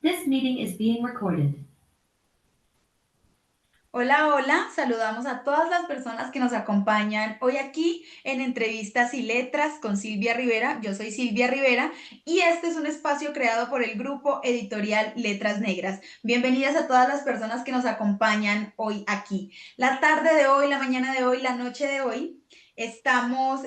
This meeting is being recorded. Hola, hola, saludamos a todas las personas que nos acompañan hoy aquí en Entrevistas y Letras con Silvia Rivera. Yo soy Silvia Rivera y este es un espacio creado por el grupo editorial Letras Negras. Bienvenidas a todas las personas que nos acompañan hoy aquí. La tarde de hoy, la mañana de hoy, la noche de hoy. Estamos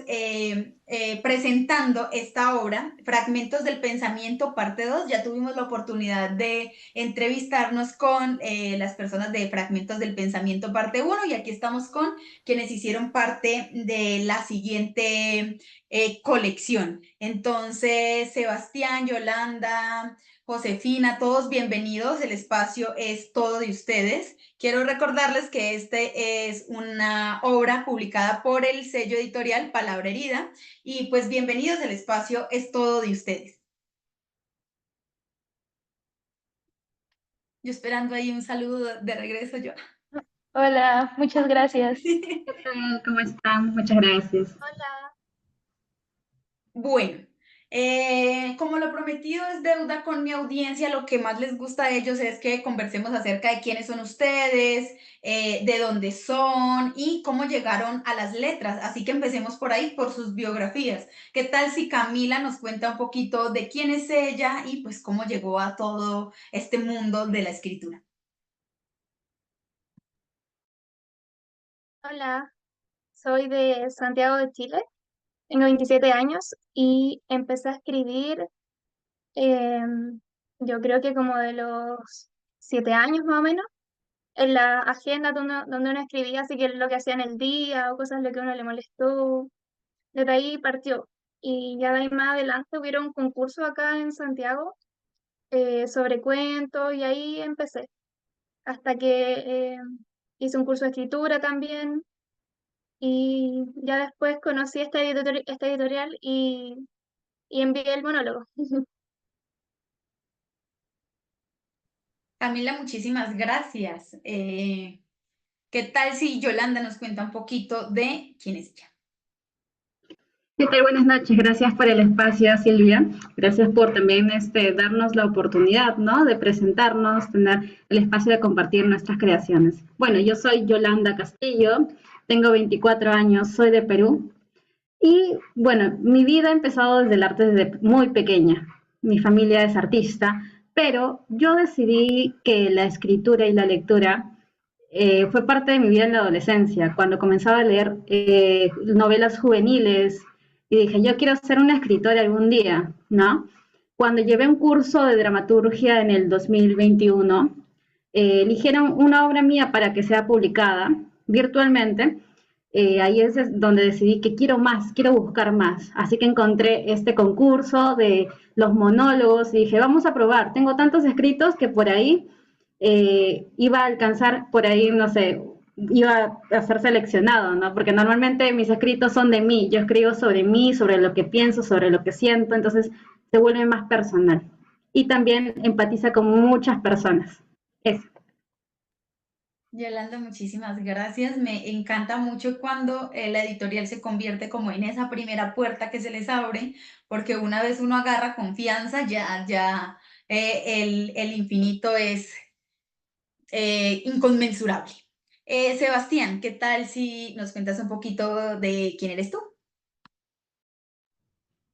presentando esta obra, Fragmentos del Pensamiento, parte 2. Ya tuvimos la oportunidad de entrevistarnos con las personas de Fragmentos del Pensamiento parte uno y aquí estamos con quienes hicieron parte de la siguiente colección. Entonces, Sebastián, Yolanda, Josefina, todos bienvenidos. El espacio es todo de ustedes. Quiero recordarles que este es una obra publicada por el sello editorial Palabra Herida y pues bienvenidos, el espacio es todo de ustedes. Yo esperando ahí un saludo de regreso yo. Hola, muchas gracias. ¿Qué tal? ¿Cómo están? Muchas gracias. Bueno, como lo prometido es deuda con mi audiencia, lo que más les gusta a ellos es que conversemos acerca de quiénes son ustedes, de dónde son y cómo llegaron a las letras. Así que empecemos por ahí, por sus biografías. ¿Qué tal si Camila nos cuenta un poquito de quién es ella y pues cómo llegó a todo este mundo de la escritura? Hola, soy de Santiago de Chile, tengo 27 años y empecé a escribir, yo creo que como de los 7 años más o menos, en la agenda donde uno escribía, así que lo que hacía en el día o cosas lo que a uno le molestó, desde ahí partió. Y ya de ahí más adelante hubieron un concurso acá en Santiago sobre cuentos y ahí empecé, hasta que hice un curso de escritura también. Y ya después conocí esta editorial y envié el monólogo. Camila, muchísimas gracias. ¿Qué tal si Yolanda nos cuenta un poquito de quién es ella? ¿Qué tal? Buenas noches. Gracias por el espacio, Silvia. Gracias por también darnos la oportunidad, ¿no? De presentarnos, tener el espacio de compartir nuestras creaciones. Bueno, yo soy Yolanda Castillo, tengo 24 años, soy de Perú. Y bueno, mi vida ha empezado desde el arte desde muy pequeña. Mi familia es artista, pero yo decidí que la escritura y la lectura fue parte de mi vida en la adolescencia, cuando comenzaba a leer novelas juveniles y dije, yo quiero ser una escritora algún día, ¿no? Cuando llevé un curso de dramaturgia en el 2021, eligieron una obra mía para que sea publicada virtualmente. Ahí es donde decidí que quiero más, quiero buscar más. Así que encontré este concurso de los monólogos y dije, vamos a probar. Tengo tantos escritos que por ahí iba a alcanzar, por ahí, no sé, iba a ser seleccionado, ¿no? Porque normalmente mis escritos son de mí. Yo escribo sobre mí, sobre lo que pienso, sobre lo que siento. Entonces se vuelve más personal. Y también empatiza con muchas personas. Eso. Yolanda, muchísimas gracias. Me encanta mucho cuando la editorial se convierte como en esa primera puerta que se les abre, porque una vez uno agarra confianza, ya el infinito es inconmensurable. Sebastián, ¿qué tal si nos cuentas un poquito de quién eres tú?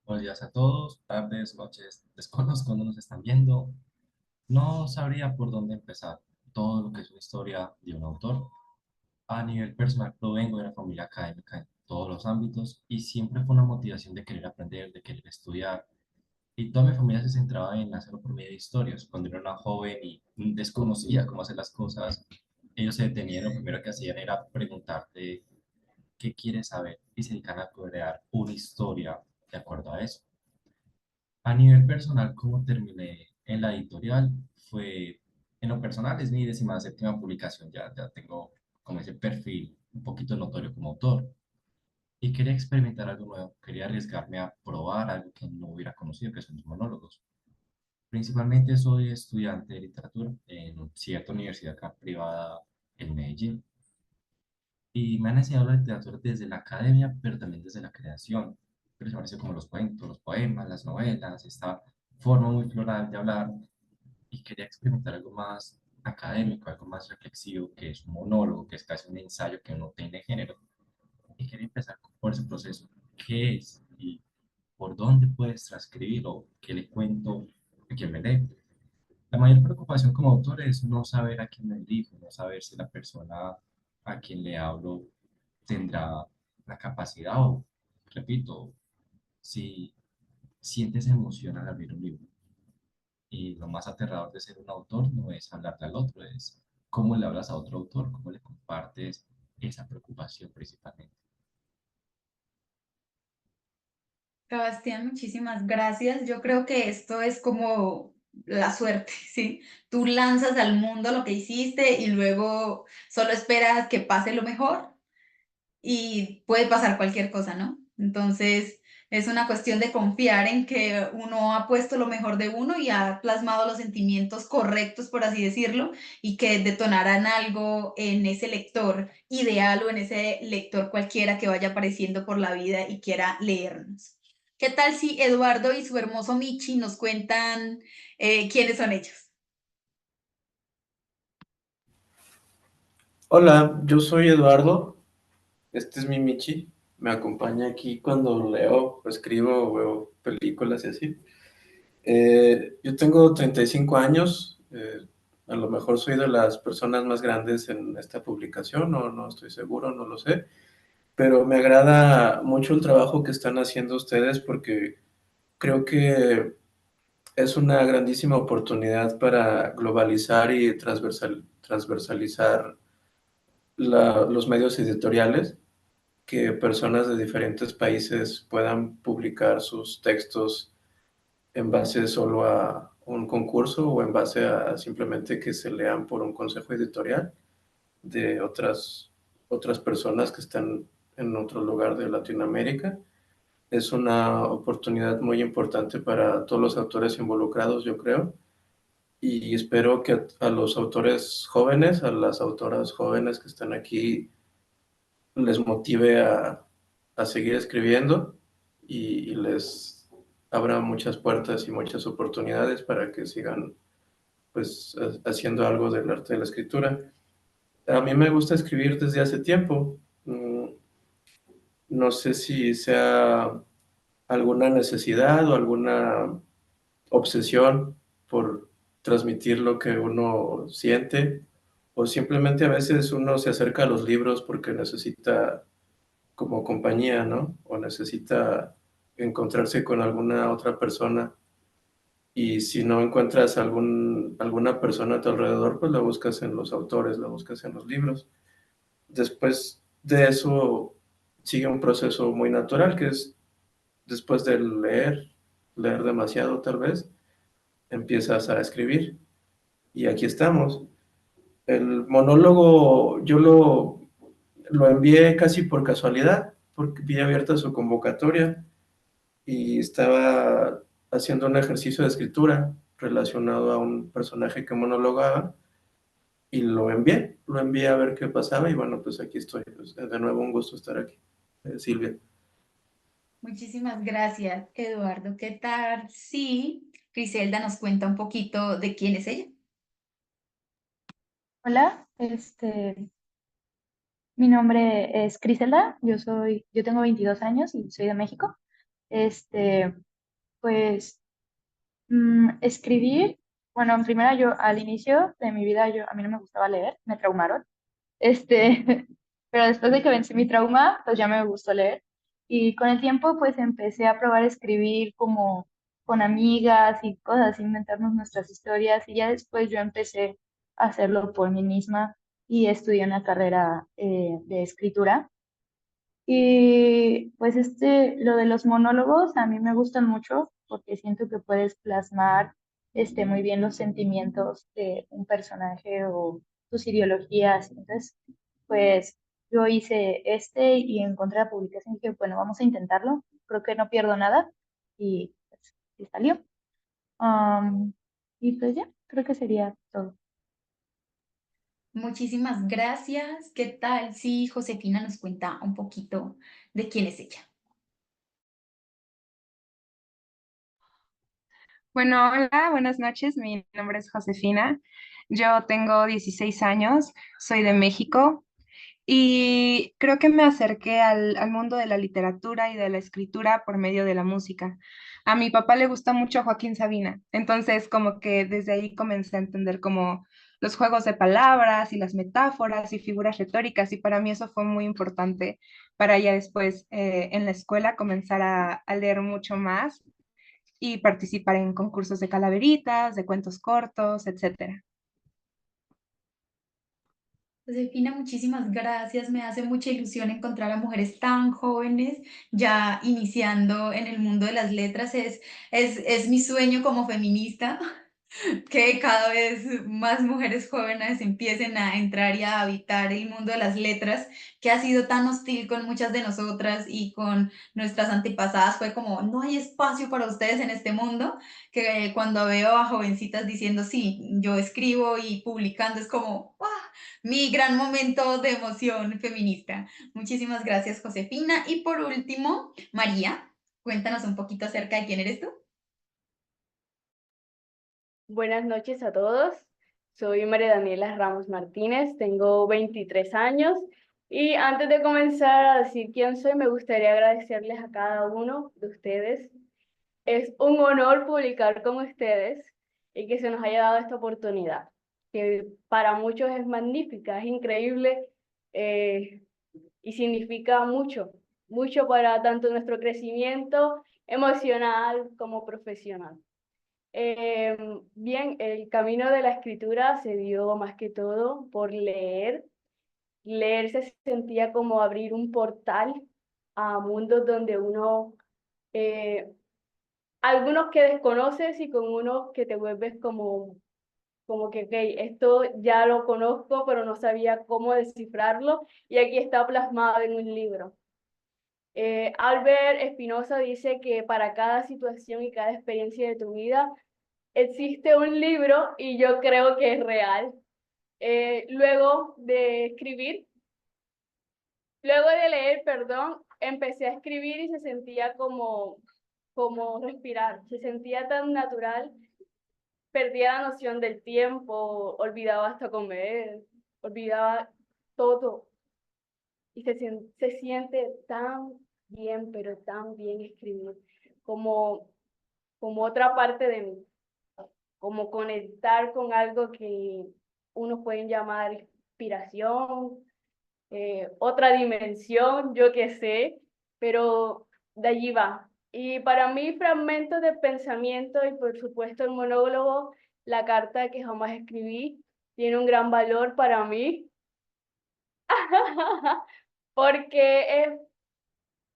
Buenos días a todos, tardes, noches, desconozco cuando nos están viendo. No sabría por dónde empezar. Todo lo que es una historia de un autor. A nivel personal, provengo de una familia académica en todos los ámbitos y siempre fue una motivación de querer aprender, de querer estudiar. Y toda mi familia se centraba en hacerlo por medio de historias. Cuando era una joven y desconocía cómo hacer las cosas, ellos se detenían, lo primero que hacían era preguntarte qué quieres saber y se dedican a crear una historia de acuerdo a eso. A nivel personal, como terminé en la editorial, fue, en lo personal, es mi 17ª publicación, ya tengo como ese perfil un poquito notorio como autor. Y quería experimentar algo nuevo, quería arriesgarme a probar algo que no hubiera conocido, que son los monólogos. Principalmente soy estudiante de literatura en cierta universidad acá privada en Medellín. Y me han enseñado la literatura desde la academia, pero también desde la creación. Pero se me parece como los cuentos, los poemas, las novelas, esta forma muy floral de hablar. y quería experimentar algo más académico, algo más reflexivo, que es un monólogo, que es casi un ensayo que no tiene género. Y quería empezar por ese proceso. ¿Qué es? ¿Y por dónde puedes transcribirlo? ¿Qué le cuento a quien me lee? La mayor preocupación como autor es no saber a quién me dirijo, no saber si la persona a quien le hablo tendrá la capacidad o, repito, si siente esa emoción al abrir un libro. Y lo más aterrador de ser un autor no es hablarle al otro, es cómo le hablas a otro autor, cómo le compartes esa preocupación principalmente. Sebastián, muchísimas gracias. Yo creo que esto es como la suerte, ¿sí? Tú lanzas al mundo lo que hiciste y luego solo esperas que pase lo mejor y puede pasar cualquier cosa, ¿no? Entonces, es una cuestión de confiar en que uno ha puesto lo mejor de uno y ha plasmado los sentimientos correctos, por así decirlo, y que detonarán algo en ese lector ideal o en ese lector cualquiera que vaya apareciendo por la vida y quiera leernos. ¿Qué tal si Eduardo y su hermoso Michi nos cuentan quiénes son ellos? Hola, yo soy Eduardo, este es mi Michi, me acompaña aquí cuando leo, o escribo o veo películas y así. Yo tengo 35 años, a lo mejor soy de las personas más grandes en esta publicación, o no estoy seguro, no lo sé, pero me agrada mucho el trabajo que están haciendo ustedes porque creo que es una grandísima oportunidad para globalizar y transversalizar los medios editoriales, que personas de diferentes países puedan publicar sus textos en base solo a un concurso o en base a simplemente que se lean por un consejo editorial de otras personas que están en otro lugar de Latinoamérica. Es una oportunidad muy importante para todos los autores involucrados, yo creo, y espero que a los autores jóvenes, a las autoras jóvenes que están aquí, les motive a seguir escribiendo y les abra muchas puertas y muchas oportunidades para que sigan pues haciendo algo del arte de la escritura. A mí me gusta escribir desde hace tiempo. No sé si sea alguna necesidad o alguna obsesión por transmitir lo que uno siente, o simplemente a veces uno se acerca a los libros porque necesita como compañía, ¿no? O necesita encontrarse con alguna otra persona. Y si no encuentras alguna persona a tu alrededor, pues la buscas en los autores, la buscas en los libros. Después de eso sigue un proceso muy natural, que es después de leer demasiado tal vez, empiezas a escribir. Y aquí estamos. El monólogo yo lo envié casi por casualidad, porque vi abierta su convocatoria y estaba haciendo un ejercicio de escritura relacionado a un personaje que monologaba y lo envié a ver qué pasaba y bueno, pues aquí estoy. Pues, de nuevo un gusto estar aquí, Silvia. Muchísimas gracias, Eduardo. ¿Qué tal si Griselda nos cuenta un poquito de quién es ella? Hola, mi nombre es Criselda, yo tengo 22 años y soy de México. Este, pues escribir, bueno, en primera yo al inicio de mi vida a mí no me gustaba leer, me traumaron. Pero después de que vencí mi trauma, pues ya me gustó leer. Y con el tiempo, pues empecé a probar a escribir como con amigas y cosas, inventarnos nuestras historias. Y ya después yo empecé a hacerlo por mí misma y estudié una carrera de escritura. Y pues lo de los monólogos a mí me gustan mucho porque siento que puedes plasmar muy bien los sentimientos de un personaje o sus ideologías. Entonces, pues yo hice y encontré la publicación y dije, bueno, vamos a intentarlo. Creo que no pierdo nada y pues y salió. Am, y pues ya, creo que sería todo. Muchísimas gracias. ¿Qué tal si Josefina nos cuenta un poquito de quién es ella? Bueno, hola, buenas noches. Mi nombre es Josefina. Yo tengo 16 años, soy de México y creo que me acerqué al mundo de la literatura y de la escritura por medio de la música. A mi papá le gusta mucho Joaquín Sabina, entonces como que desde ahí comencé a entender como los juegos de palabras y las metáforas y figuras retóricas y para mí eso fue muy importante para ya después en la escuela comenzar a leer mucho más y participar en concursos de calaveritas, de cuentos cortos, etcétera. Josefina, muchísimas gracias. Me hace mucha ilusión encontrar a mujeres tan jóvenes ya iniciando en el mundo de las letras. Es mi sueño como feminista que cada vez más mujeres jóvenes empiecen a entrar y a habitar el mundo de las letras, que ha sido tan hostil con muchas de nosotras y con nuestras antepasadas. Fue como, no hay espacio para ustedes en este mundo, que cuando veo a jovencitas diciendo, sí, yo escribo y publicando, es como, ¡ah! Mi gran momento de emoción feminista. Muchísimas gracias, Josefina. Y por último, María, cuéntanos un poquito acerca de quién eres tú. Buenas noches a todos. Soy María Daniela Ramos Martínez, tengo 23 años y antes de comenzar a decir quién soy, me gustaría agradecerles a cada uno de ustedes. Es un honor publicar con ustedes y que se nos haya dado esta oportunidad, que para muchos es magnífica, es increíble y significa mucho, mucho para tanto nuestro crecimiento emocional como profesional. Bien, el camino de la escritura se dio más que todo por leer. Leer se sentía como abrir un portal a mundos donde uno, algunos que desconoces y con unos que te vuelves como que, ok, esto ya lo conozco, pero no sabía cómo descifrarlo y aquí está plasmado en un libro. Albert Espinosa dice que para cada situación y cada experiencia de tu vida existe un libro y yo creo que es real. Luego de escribir, luego de leer, perdón, empecé a escribir y se sentía como respirar, se sentía tan natural, perdía la noción del tiempo, olvidaba hasta comer, olvidaba todo y se siente tan bien, pero tan bien escribir, como, como otra parte de mí, como conectar con algo que unos pueden llamar inspiración, otra dimensión, yo qué sé, pero de allí va. Y para mí, fragmentos de pensamiento y por supuesto el monólogo, la carta que jamás escribí, tiene un gran valor para mí, porque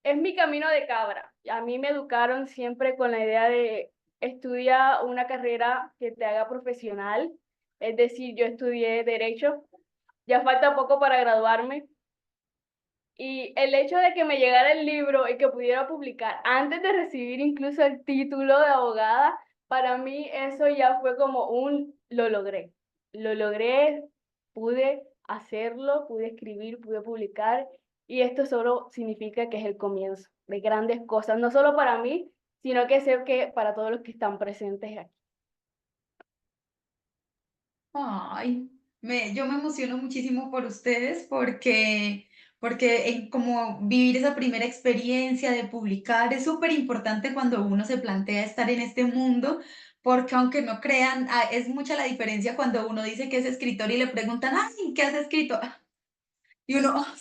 es mi camino de cabra. A mí me educaron siempre con la idea de estudiar una carrera que te haga profesional, es decir, yo estudié Derecho, ya falta poco para graduarme, y el hecho de que me llegara el libro y que pudiera publicar antes de recibir incluso el título de abogada, para mí eso ya fue como lo logré, pude hacerlo, pude escribir, pude publicar, y esto solo significa que es el comienzo de grandes cosas, no solo para mí, sino que sé que para todos los que están presentes aquí. Ay, yo me emociono muchísimo por ustedes porque como vivir esa primera experiencia de publicar es súper importante cuando uno se plantea estar en este mundo, porque aunque no crean, es mucha la diferencia cuando uno dice que es escritor y le preguntan, ay, ¿qué has escrito? Y uno, "Ah,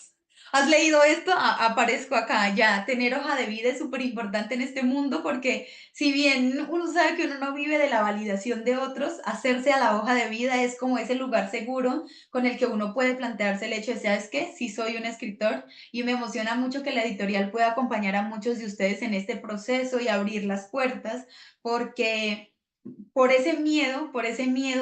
¿has leído esto? Aparezco acá. Ya, tener hoja de vida es súper importante en este mundo porque si bien uno sabe que uno no vive de la validación de otros, hacerse a la hoja de vida es como ese lugar seguro con el que uno puede plantearse el hecho de, ¿sabes qué? Sí soy un escritor y me emociona mucho que la editorial pueda acompañar a muchos de ustedes en este proceso y abrir las puertas porque por ese miedo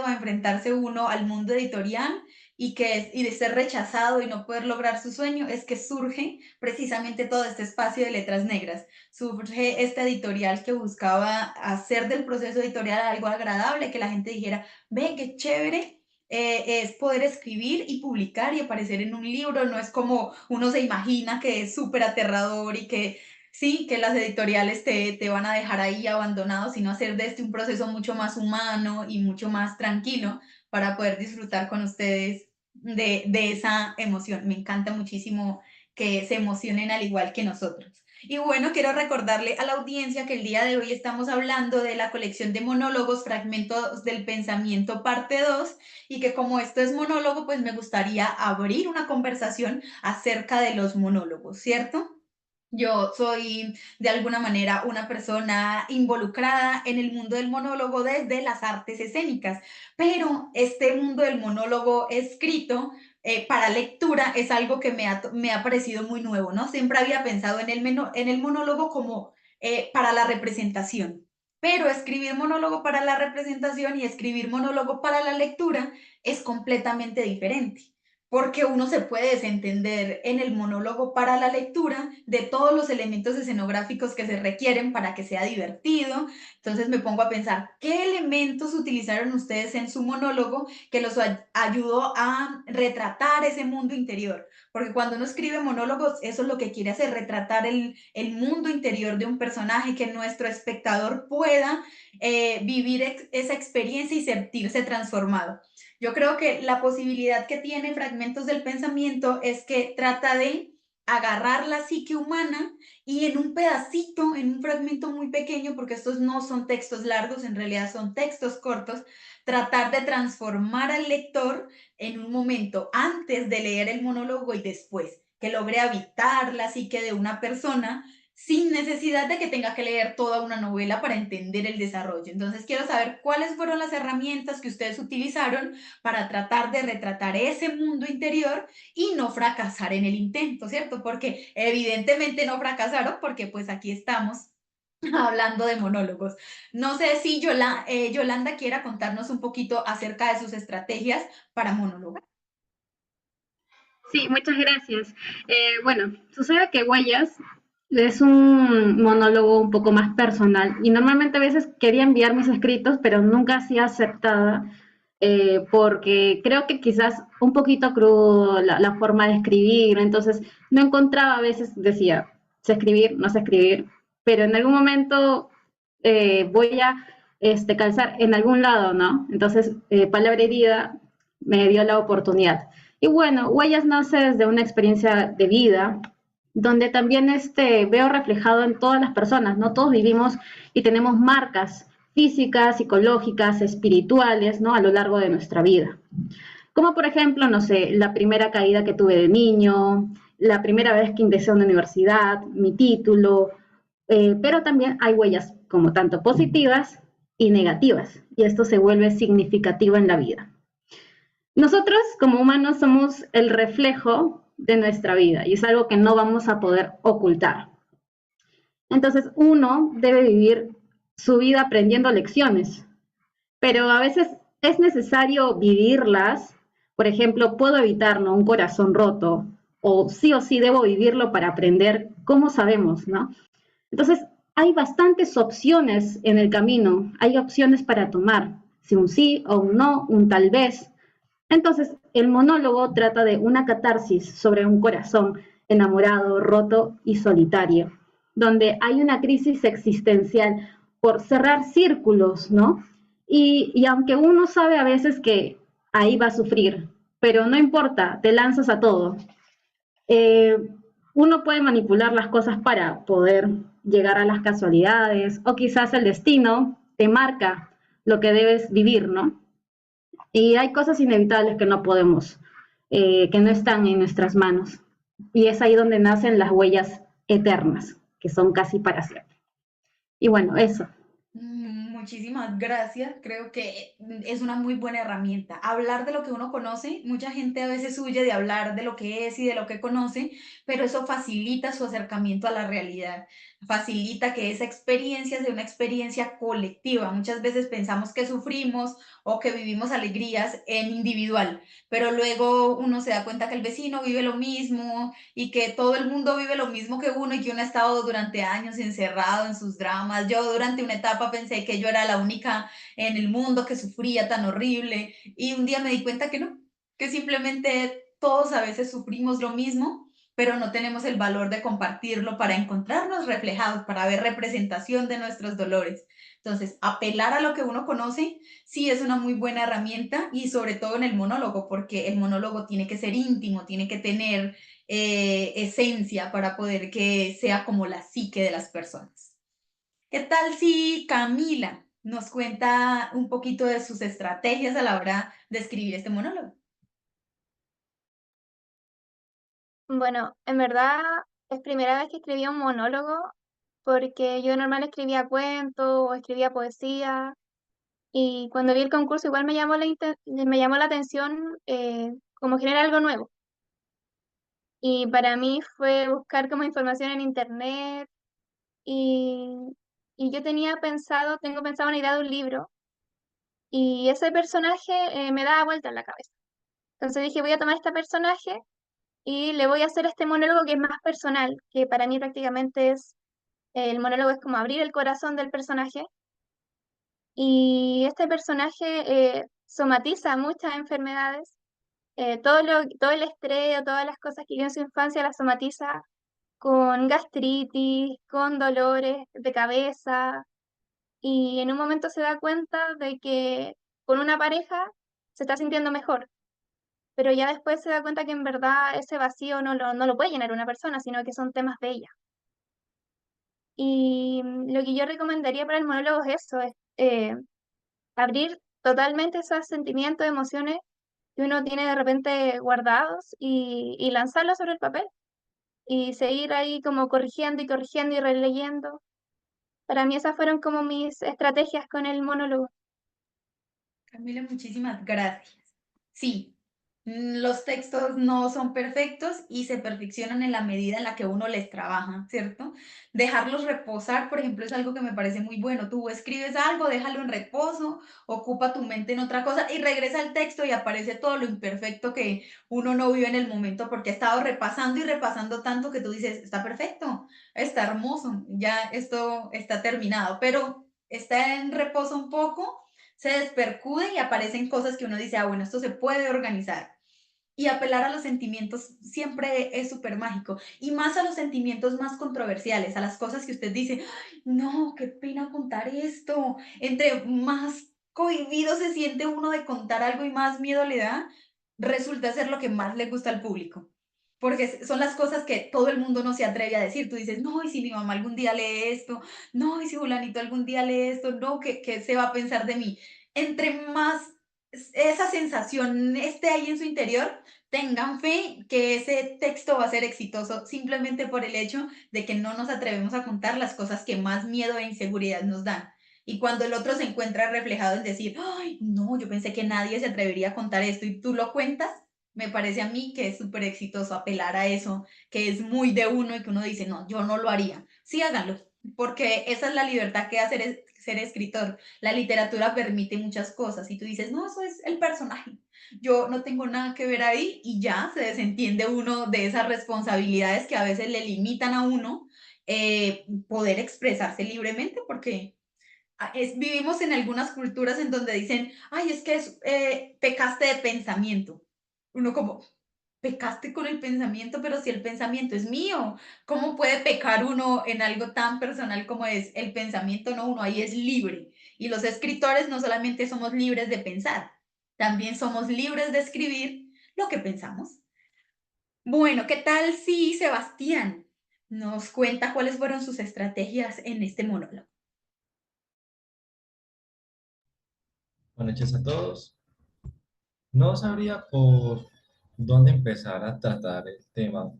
a enfrentarse uno al mundo editorial y de ser rechazado y no poder lograr su sueño, es que surge precisamente todo este espacio de letras negras. Surge esta editorial que buscaba hacer del proceso editorial algo agradable, que la gente dijera, ve, qué chévere. Es poder escribir y publicar y aparecer en un libro, no es como uno se imagina que es súper aterrador y que sí, que las editoriales te van a dejar ahí abandonado, sino hacer de este un proceso mucho más humano y mucho más tranquilo para poder disfrutar con ustedes de esa emoción. Me encanta muchísimo que se emocionen al igual que nosotros. Y bueno, quiero recordarle a la audiencia que el día de hoy estamos hablando de la colección de monólogos, Fragmentos del Pensamiento, parte 2, y que como esto es monólogo, pues me gustaría abrir una conversación acerca de los monólogos, ¿cierto? Yo soy de alguna manera una persona involucrada en el mundo del monólogo desde las artes escénicas, pero este mundo del monólogo escrito para lectura es algo que me ha parecido muy nuevo, ¿no? Siempre había pensado en el monólogo como para la representación, pero escribir monólogo para la representación y escribir monólogo para la lectura es completamente diferente, porque uno se puede desentender en el monólogo para la lectura de todos los elementos escenográficos que se requieren para que sea divertido. Entonces me pongo a pensar, ¿qué elementos utilizaron ustedes en su monólogo que los ayudó a retratar ese mundo interior? Porque cuando uno escribe monólogos, eso es lo que quiere hacer, retratar el mundo interior de un personaje, que nuestro espectador pueda vivir esa experiencia y sentirse transformado. Yo creo que la posibilidad que tiene Fragmentos del Pensamiento es que trata de agarrar la psique humana y en un pedacito, en un fragmento muy pequeño, porque estos no son textos largos, en realidad son textos cortos, tratar de transformar al lector en un momento antes de leer el monólogo y después, que logre habitar la psique de una persona sin necesidad de que tenga que leer toda una novela para entender el desarrollo. Entonces quiero saber cuáles fueron las herramientas que ustedes utilizaron para tratar de retratar ese mundo interior y no fracasar en el intento, ¿cierto? Porque evidentemente no fracasaron porque pues aquí estamos hablando de monólogos. No sé si Yolanda quiera contarnos un poquito acerca de sus estrategias para monólogo. Sí, muchas gracias. Bueno, sucede que Huellas es un monólogo un poco más personal y normalmente a veces quería enviar mis escritos, pero nunca hacía aceptada porque creo que quizás un poquito crudo la forma de escribir, entonces no encontraba a veces, decía, sé escribir, no sé escribir, pero en algún momento voy a calzar en algún lado, ¿no? Entonces, Palabra Herida me dio la oportunidad. Y bueno, Huellas nace desde una experiencia de vida, donde también veo reflejado en todas las personas, ¿no? Todos vivimos y tenemos marcas físicas, psicológicas, espirituales, ¿no? A lo largo de nuestra vida. Como por ejemplo, no sé, la primera caída que tuve de niño, la primera vez que ingresé a una universidad, mi título, pero también hay huellas como tanto positivas y negativas, y esto se vuelve significativo en la vida. Nosotros como humanos somos el reflejo de nuestra vida y es algo que no vamos a poder ocultar. Entonces uno debe vivir su vida aprendiendo lecciones, pero a veces es necesario vivirlas. Por ejemplo, puedo evitar, ¿no?, un corazón roto o sí debo vivirlo para aprender. ¿Cómo sabemos, no? Entonces hay bastantes opciones en el camino, hay opciones para tomar, si un sí o un no, un tal vez. Entonces, el monólogo trata de una catarsis sobre un corazón enamorado, roto y solitario, donde hay una crisis existencial por cerrar círculos, ¿no? Y aunque uno sabe a veces que ahí va a sufrir, pero no importa, te lanzas a todo. Uno puede manipular las cosas para poder llegar a las casualidades o quizás el destino te marca lo que debes vivir, ¿no? Y hay cosas inevitables que no podemos, que no están en nuestras manos. Y es ahí donde nacen las huellas eternas, que son casi para siempre. Y bueno, eso. Muchísimas gracias. Creo que es una muy buena herramienta. Hablar de lo que uno conoce, mucha gente a veces huye de hablar de lo que es y de lo que conoce, pero eso facilita su acercamiento a la realidad, facilita que esa experiencia sea una experiencia colectiva. Muchas veces pensamos que sufrimos o que vivimos alegrías en individual, pero luego uno se da cuenta que el vecino vive lo mismo y que todo el mundo vive lo mismo que uno y que uno ha estado durante años encerrado en sus dramas. Yo durante una etapa pensé que yo era la única en el mundo que sufría tan horrible y un día me di cuenta que no, que simplemente todos a veces sufrimos lo mismo, pero no tenemos el valor de compartirlo para encontrarnos reflejados, para ver representación de nuestros dolores. Entonces, apelar a lo que uno conoce sí es una muy buena herramienta y sobre todo en el monólogo, porque el monólogo tiene que ser íntimo, tiene que tener esencia para poder que sea como la psique de las personas. ¿Qué tal si Camila nos cuenta un poquito de sus estrategias a la hora de escribir este monólogo? Bueno, en verdad es primera vez que escribía un monólogo porque yo normal escribía cuentos o escribía poesía y cuando vi el concurso igual me llamó la atención como generar algo nuevo. Y para mí fue buscar como información en internet y, y yo tengo pensado una idea de un libro y ese personaje me daba vuelta en la cabeza. Entonces dije, voy a tomar este personaje y le voy a hacer este monólogo que es más personal, que para mí prácticamente el monólogo es como abrir el corazón del personaje y este personaje somatiza muchas enfermedades, todo el estrés o todas las cosas que vivió en su infancia las somatiza con gastritis, con dolores de cabeza y en un momento se da cuenta de que con una pareja se está sintiendo mejor, pero ya después se da cuenta que en verdad ese vacío no lo puede llenar una persona, sino que son temas de ella. Y lo que yo recomendaría para el monólogo es eso, es abrir totalmente esos sentimientos, emociones que uno tiene de repente guardados y lanzarlos sobre el papel y seguir ahí como corrigiendo y corrigiendo y releyendo. Para mí esas fueron como mis estrategias con el monólogo. Camila, muchísimas gracias. Sí, los textos no son perfectos y se perfeccionan en la medida en la que uno les trabaja, ¿cierto? Dejarlos reposar, por ejemplo, es algo que me parece muy bueno. Tú escribes algo, déjalo en reposo, ocupa tu mente en otra cosa y regresa al texto y aparece todo lo imperfecto que uno no vive en el momento porque ha estado repasando y repasando tanto que tú dices, está perfecto, está hermoso, ya esto está terminado, pero está en reposo un poco, se despercude y aparecen cosas que uno dice, ah, bueno, esto se puede organizar. Y apelar a los sentimientos siempre es súper mágico. Y más a los sentimientos más controversiales, a las cosas que usted dice, "Ay, no, qué pena contar esto". Entre más cohibido se siente uno de contar algo y más miedo le da, resulta ser lo que más le gusta al público. Porque son las cosas que todo el mundo no se atreve a decir. Tú dices, no, y si mi mamá algún día lee esto, no, y si fulanito algún día lee esto, no, ¿qué se va a pensar de mí? Entre más esa sensación esté ahí en su interior, tengan fe que ese texto va a ser exitoso simplemente por el hecho de que no nos atrevemos a contar las cosas que más miedo e inseguridad nos dan. Y cuando el otro se encuentra reflejado en decir, ay, no, yo pensé que nadie se atrevería a contar esto y tú lo cuentas, me parece a mí que es súper exitoso apelar a eso, que es muy de uno y que uno dice, no, yo no lo haría. Sí, háganlo, porque esa es la libertad que da ser escritor. La literatura permite muchas cosas y tú dices, no, eso es el personaje. Yo no tengo nada que ver ahí y ya se desentiende uno de esas responsabilidades que a veces le limitan a uno poder expresarse libremente porque vivimos en algunas culturas en donde dicen, ay, es que pecaste de pensamiento. Uno como, pecaste con el pensamiento, pero si el pensamiento es mío, ¿cómo puede pecar uno en algo tan personal como es el pensamiento? No, uno ahí es libre. Y los escritores no solamente somos libres de pensar, también somos libres de escribir lo que pensamos. Bueno, ¿qué tal si Sebastián nos cuenta cuáles fueron sus estrategias en este monólogo? Buenas noches a todos. No sabría por dónde empezar a tratar el tema.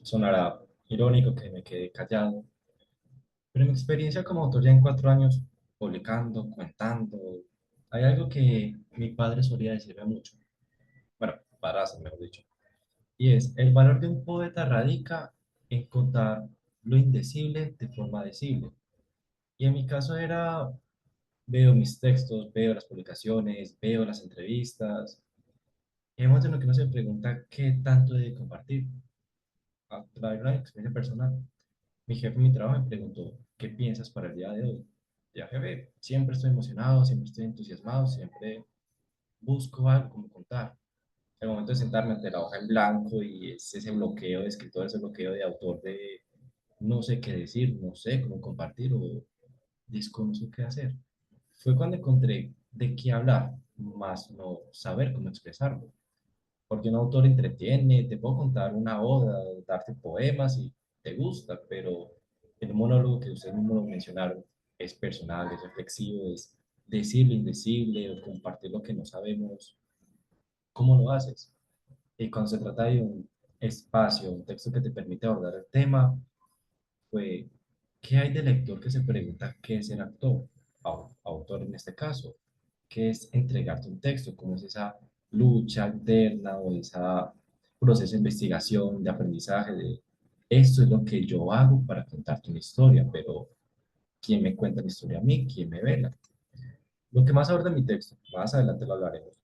Sonará irónico que me quede callado, pero en mi experiencia como autor ya en 4 años publicando, contando, hay algo que mi padre solía decirme mucho, bueno, padrastro, mejor dicho, y es, el valor de un poeta radica en contar lo indecible de forma decible. Y en mi caso era, veo mis textos, veo las publicaciones, veo las entrevistas, y hay momentos en los que uno se pregunta qué tanto debe compartir. A través de una experiencia personal, mi jefe en mi trabajo me preguntó, ¿qué piensas para el día de hoy? Ya, jefe, siempre estoy emocionado, siempre estoy entusiasmado, siempre busco algo como contar. El momento de sentarme ante la hoja en blanco y es ese bloqueo de escritor, ese bloqueo de autor de no sé qué decir, no sé cómo compartir o desconozco qué hacer. Fue cuando encontré de qué hablar, más no saber cómo expresarlo. Porque un autor entretiene, te puedo contar una oda, darte poemas y te gusta, pero el monólogo que ustedes mismos lo mencionaron es personal, es reflexivo, es decir lo indecible o compartir lo que no sabemos. ¿Cómo lo haces? Y cuando se trata de un espacio, un texto que te permite abordar el tema, pues, ¿qué hay del lector que se pregunta qué es el actor? Autor en este caso, ¿qué es entregarte un texto? ¿Cómo es esa lucha interna o ese proceso de investigación, de aprendizaje, de esto es lo que yo hago para contarte una historia, pero ¿quién me cuenta la historia a mí? ¿Quién me vela? Lo que más aborda mi texto, más adelante lo hablaremos,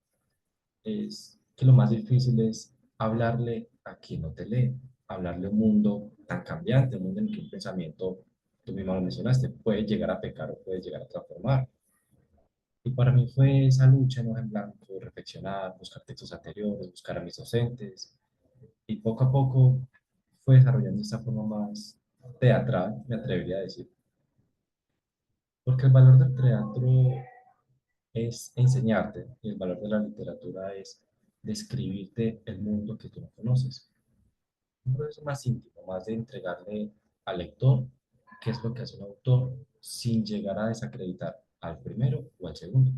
es que lo más difícil es hablarle a quien no te lee, hablarle a un mundo tan cambiante, un mundo en el que un pensamiento, tú mismo lo mencionaste, puede llegar a pecar o puede llegar a transformar. Y para mí fue esa lucha en hoja en blanco, reflexionar, buscar textos anteriores, buscar a mis docentes, y poco a poco fue desarrollando esta forma más teatral, me atrevería a decir, porque el valor del teatro es enseñarte y el valor de la literatura es describirte el mundo que tú no conoces. Un proceso más íntimo, más de entregarle al lector qué es lo que hace un autor sin llegar a desacreditar al primero o al segundo.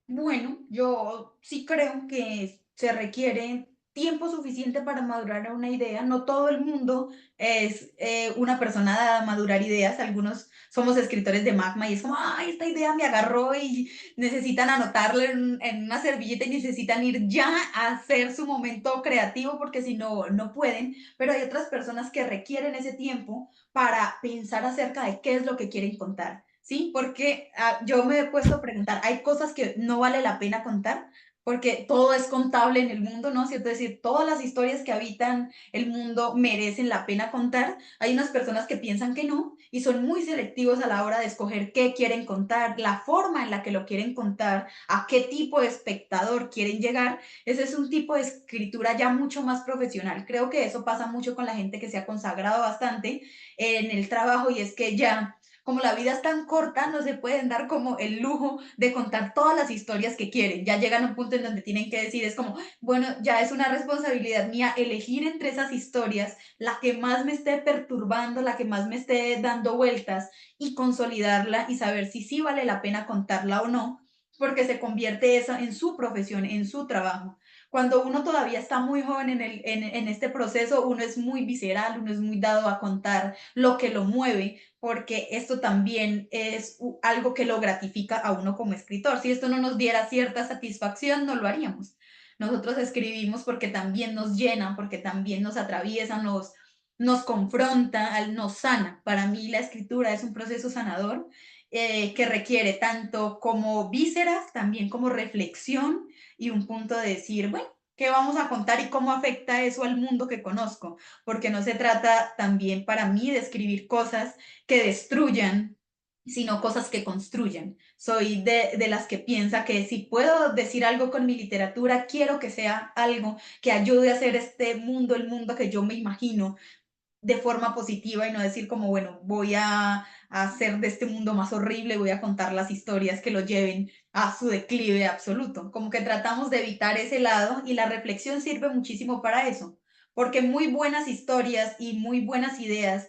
Bueno, yo sí creo que se requiere tiempo suficiente para madurar una idea. No todo el mundo es una persona dada a madurar ideas. Algunos somos escritores de magma y es como, ay, esta idea me agarró y necesitan anotarla en una servilleta y necesitan ir ya a hacer su momento creativo porque si no, no pueden. Pero hay otras personas que requieren ese tiempo para pensar acerca de qué es lo que quieren contar. ¿Sí? Porque yo me he puesto a preguntar, hay cosas que no vale la pena contar, porque todo es contable en el mundo, ¿no? ¿Cierto? Es decir, todas las historias que habitan el mundo merecen la pena contar. Hay unas personas que piensan que no y son muy selectivos a la hora de escoger qué quieren contar, la forma en la que lo quieren contar, a qué tipo de espectador quieren llegar. Ese es un tipo de escritura ya mucho más profesional. Creo que eso pasa mucho con la gente que se ha consagrado bastante en el trabajo y es que ya como la vida es tan corta, no se pueden dar como el lujo de contar todas las historias que quieren. Ya llegan a un punto en donde tienen que decir, es como, bueno, ya es una responsabilidad mía elegir entre esas historias la que más me esté perturbando, la que más me esté dando vueltas y consolidarla y saber si sí vale la pena contarla o no, porque se convierte eso en su profesión, en su trabajo. Cuando uno todavía está muy joven en este proceso, uno es muy visceral, uno es muy dado a contar lo que lo mueve, porque esto también es algo que lo gratifica a uno como escritor. Si esto no nos diera cierta satisfacción, no lo haríamos. Nosotros escribimos porque también nos llenan, porque también nos atraviesa, nos confronta, nos sana. Para mí la escritura es un proceso sanador que requiere tanto como vísceras, también como reflexión y un punto de decir, bueno, ¿qué vamos a contar y cómo afecta eso al mundo que conozco? Porque no se trata también para mí de escribir cosas que destruyan, sino cosas que construyan. Soy de las que piensa que si puedo decir algo con mi literatura, quiero que sea algo que ayude a hacer este mundo, el mundo que yo me imagino, de forma positiva y no decir como, bueno, voy a hacer de este mundo más horrible, voy a contar las historias que lo lleven a su declive absoluto. Como que tratamos de evitar ese lado y la reflexión sirve muchísimo para eso, porque muy buenas historias y muy buenas ideas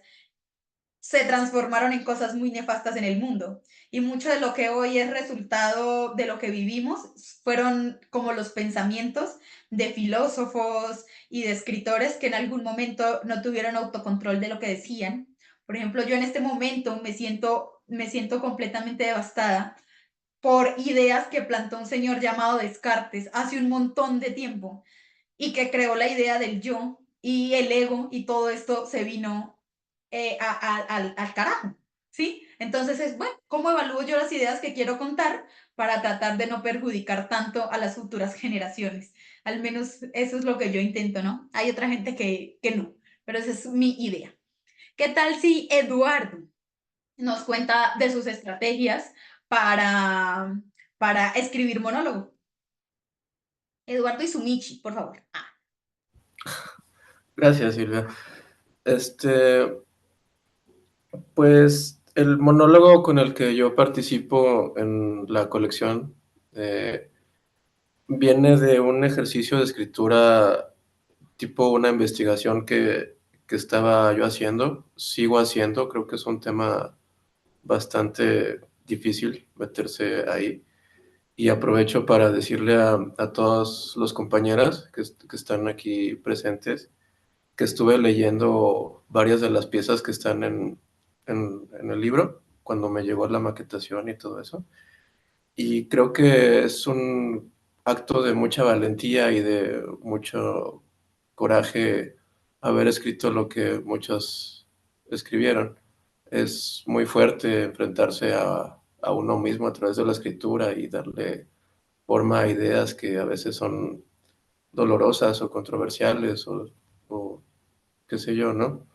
se transformaron en cosas muy nefastas en el mundo. Y mucho de lo que hoy es resultado de lo que vivimos fueron como los pensamientos de filósofos y de escritores que en algún momento no tuvieron autocontrol de lo que decían. Por ejemplo, yo en este momento me siento completamente devastada por ideas que plantó un señor llamado Descartes hace un montón de tiempo y que creó la idea del yo y el ego y todo esto se vino al carajo, ¿sí? Entonces es, bueno, ¿cómo evalúo yo las ideas que quiero contar para tratar de no perjudicar tanto a las futuras generaciones? Al menos eso es lo que yo intento, ¿no? Hay otra gente que no, pero esa es mi idea. ¿Qué tal si Eduardo nos cuenta de sus estrategias para, para escribir monólogo. Eduardo y Sumichi, por favor. Gracias, Silvia. Pues el monólogo con el que yo participo en la colección viene de un ejercicio de escritura tipo una investigación que estaba yo haciendo, sigo haciendo, creo que es un tema bastante difícil meterse ahí. Y aprovecho para decirle a todas las compañeras que están aquí presentes que estuve leyendo varias de las piezas que están en el libro cuando me llegó la maquetación y todo eso. Y creo que es un acto de mucha valentía y de mucho coraje haber escrito lo que muchos escribieron. Es muy fuerte enfrentarse a uno mismo a través de la escritura y darle forma a ideas que a veces son dolorosas o controversiales o qué sé yo, ¿no?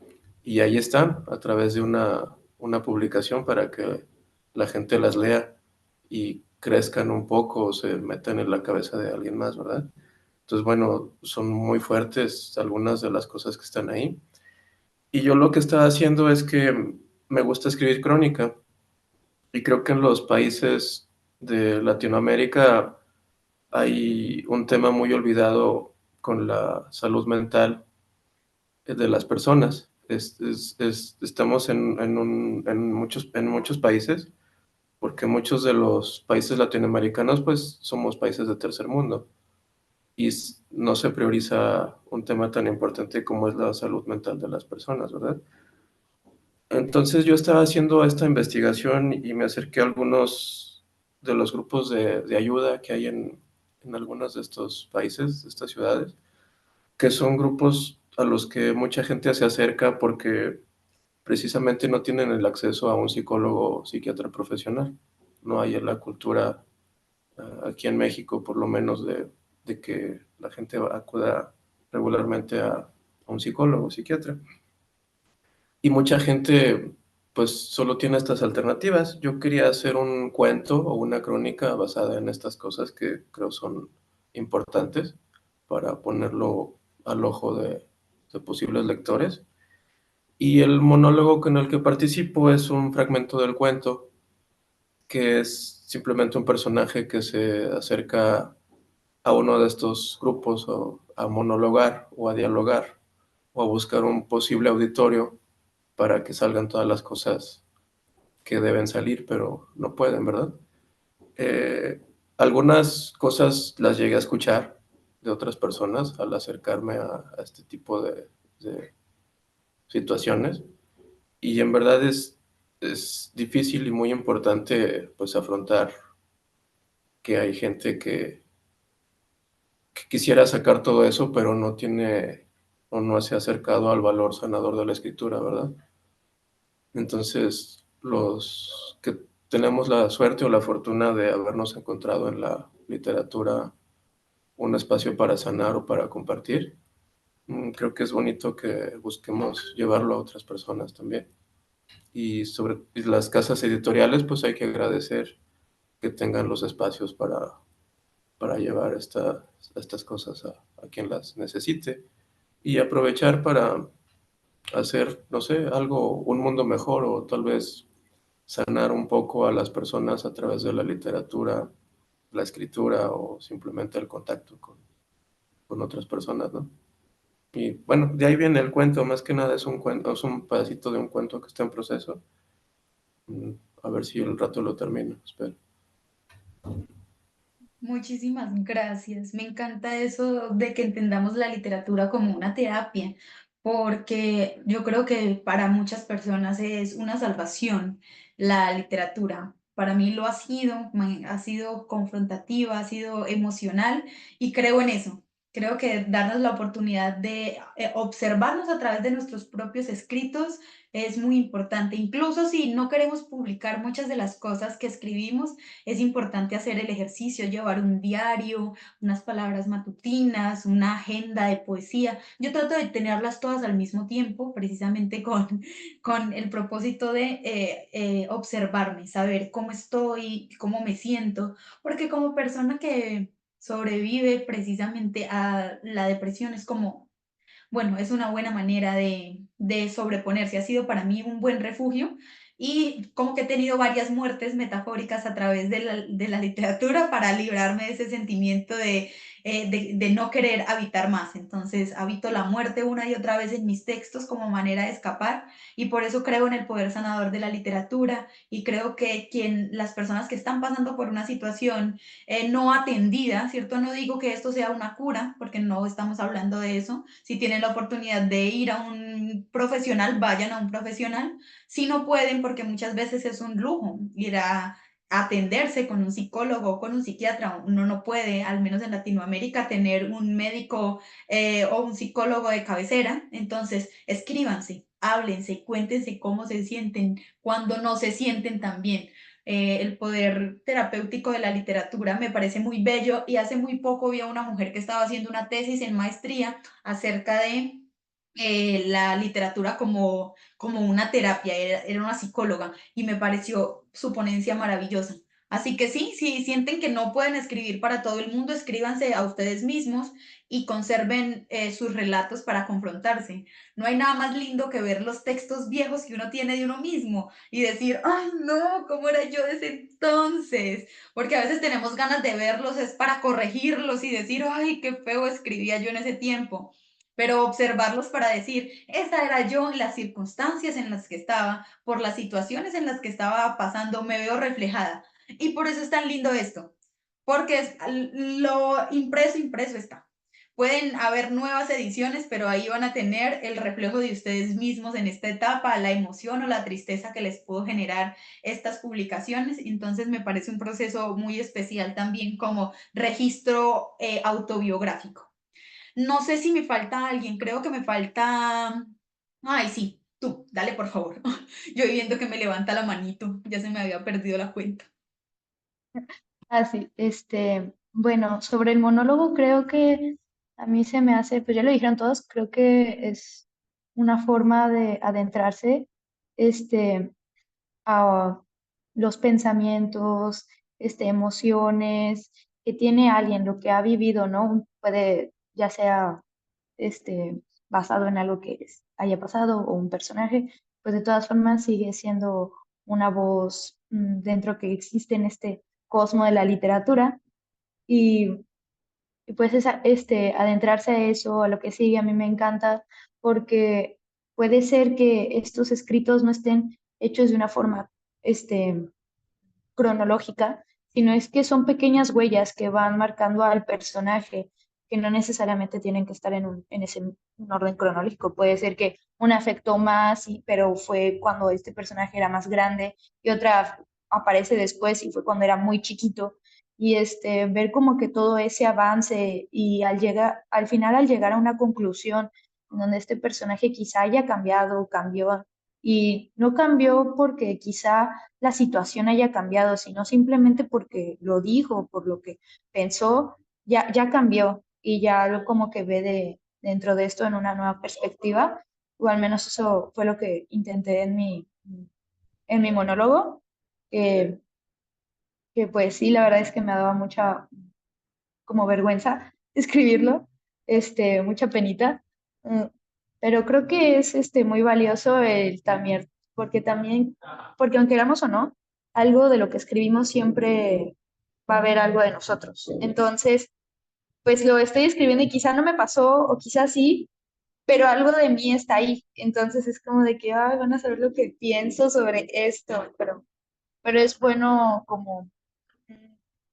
Y ahí están, a través de una publicación para que la gente las lea y crezcan un poco o se metan en la cabeza de alguien más, ¿verdad? Entonces, bueno, son muy fuertes algunas de las cosas que están ahí. Y yo lo que estaba haciendo es que me gusta escribir crónica y creo que en los países de Latinoamérica hay un tema muy olvidado con la salud mental de las personas. Estamos en muchos países, porque muchos de los países latinoamericanos, pues, somos países de tercer mundo y no se prioriza un tema tan importante como es la salud mental de las personas, ¿verdad? Entonces yo estaba haciendo esta investigación y me acerqué a algunos de los grupos de ayuda que hay en algunos de estos países, de estas ciudades, que son grupos a los que mucha gente se acerca porque precisamente no tienen el acceso a un psicólogo o psiquiatra profesional. No hay en la cultura aquí en México, por lo menos, de que la gente acuda regularmente a un psicólogo o psiquiatra. Y mucha gente pues solo tiene estas alternativas. Yo quería hacer un cuento o una crónica basada en estas cosas que creo son importantes para ponerlo al ojo de posibles lectores. Y el monólogo con el que participo es un fragmento del cuento, que es simplemente un personaje que se acerca a uno de estos grupos o a monologar o a dialogar o a buscar un posible auditorio para que salgan todas las cosas que deben salir, pero no pueden, ¿verdad? Eh, Algunas cosas las llegué a escuchar de otras personas al acercarme a este tipo de situaciones. Y en verdad es difícil y muy importante pues afrontar que hay gente que quisiera sacar todo eso, pero no tiene o no se ha acercado al valor sanador de la escritura, ¿verdad? Entonces, los que tenemos la suerte o la fortuna de habernos encontrado en la literatura un espacio para sanar o para compartir, creo que es bonito que busquemos llevarlo a otras personas también. Y sobre las casas editoriales, pues hay que agradecer que tengan los espacios para llevar estas cosas a quien las necesite y aprovechar para hacer, no sé, algo, un mundo mejor o tal vez sanar un poco a las personas a través de la literatura, la escritura o simplemente el contacto con otras personas, ¿no? Y bueno, de ahí viene el cuento, más que nada es un cuento, es un pedacito de un cuento que está en proceso. A ver si el rato lo termino, espero. Muchísimas gracias. Me encanta eso de que entendamos la literatura como una terapia, porque yo creo que para muchas personas es una salvación la literatura. Para mí lo ha sido, ha sido confrontativa, ha sido emocional y creo en eso. Creo que darnos la oportunidad de observarnos a través de nuestros propios escritos es muy importante. Incluso si no queremos publicar muchas de las cosas que escribimos, es importante hacer el ejercicio, llevar un diario, unas palabras matutinas, una agenda de poesía. Yo trato de tenerlas todas al mismo tiempo, precisamente con el propósito de observarme, saber cómo estoy, cómo me siento, porque como persona que sobrevive precisamente a la depresión, es como, bueno, es una buena manera de sobreponerse. Ha sido para mí un buen refugio y como que he tenido varias muertes metafóricas a través de la literatura para librarme de ese sentimiento de no querer habitar más. Entonces, habito la muerte una y otra vez en mis textos como manera de escapar y por eso creo en el poder sanador de la literatura y creo que las personas que están pasando por una situación no atendida, ¿cierto? No digo que esto sea una cura, porque no estamos hablando de eso. Si tienen la oportunidad de ir a un profesional, vayan a un profesional. Si no pueden, porque muchas veces es un lujo ir a atenderse con un psicólogo o con un psiquiatra. Uno no puede, al menos en Latinoamérica, tener un médico o un psicólogo de cabecera. Entonces, escríbanse, háblense, cuéntense cómo se sienten, cuando no se sienten tan bien. El poder terapéutico de la literatura me parece muy bello y hace muy poco vi a una mujer que estaba haciendo una tesis en maestría acerca de la literatura como una terapia, era una psicóloga y me pareció su ponencia maravillosa. Así que sí, si sienten que no pueden escribir para todo el mundo, escríbanse a ustedes mismos y conserven sus relatos para confrontarse. No hay nada más lindo que ver los textos viejos que uno tiene de uno mismo y decir, ay, no, ¿cómo era yo de ese entonces? Porque a veces tenemos ganas de verlos, es para corregirlos y decir, ay, qué feo escribía yo en ese tiempo. Pero observarlos para decir, esa era yo en las circunstancias en las que estaba, por las situaciones en las que estaba pasando, me veo reflejada. Y por eso es tan lindo esto, porque lo impreso, impreso está. Pueden haber nuevas ediciones, pero ahí van a tener el reflejo de ustedes mismos en esta etapa, la emoción o la tristeza que les pudo generar estas publicaciones. Entonces me parece un proceso muy especial también como registro autobiográfico. No sé si me falta alguien, creo que me falta... Ay, sí, tú, dale por favor. Yo viendo que me levanta la manito, ya se me había perdido la cuenta. Ah, sí, bueno, sobre el monólogo creo que a mí se me hace, pues ya lo dijeron todos, creo que es una forma de adentrarse, este, a los pensamientos, emociones que tiene alguien, lo que ha vivido, ¿no? Puede, ya sea, basado en algo que haya pasado o un personaje, pues de todas formas sigue siendo una voz dentro que existe en este cosmo de la literatura y, y pues adentrarse a eso, a lo que sigue, a mí me encanta porque puede ser que estos escritos no estén hechos de una forma este, cronológica, sino es que son pequeñas huellas que van marcando al personaje, que no necesariamente tienen que estar en ese un orden cronológico. Puede ser que una afectó más, pero fue cuando este personaje era más grande y otra aparece después y fue cuando era muy chiquito. Y ver como que todo ese avance y al final al llegar a una conclusión en donde este personaje quizá haya cambiado, cambió y no cambió porque quizá la situación haya cambiado, sino simplemente porque lo dijo, por lo que pensó, ya cambió y ya lo como que ve dentro de esto en una nueva perspectiva, o al menos eso fue lo que intenté en mi monólogo, que, que pues sí, la verdad es que me daba mucha como vergüenza escribirlo, mucha penita, mm, pero creo que es muy valioso el también, porque también, porque aunque queramos o no, algo de lo que escribimos siempre va a haber algo de nosotros. Entonces, pues lo estoy escribiendo y quizá no me pasó, o quizá sí, pero algo de mí está ahí. Entonces es como de que, ay, van a saber lo que pienso sobre esto, pero es bueno como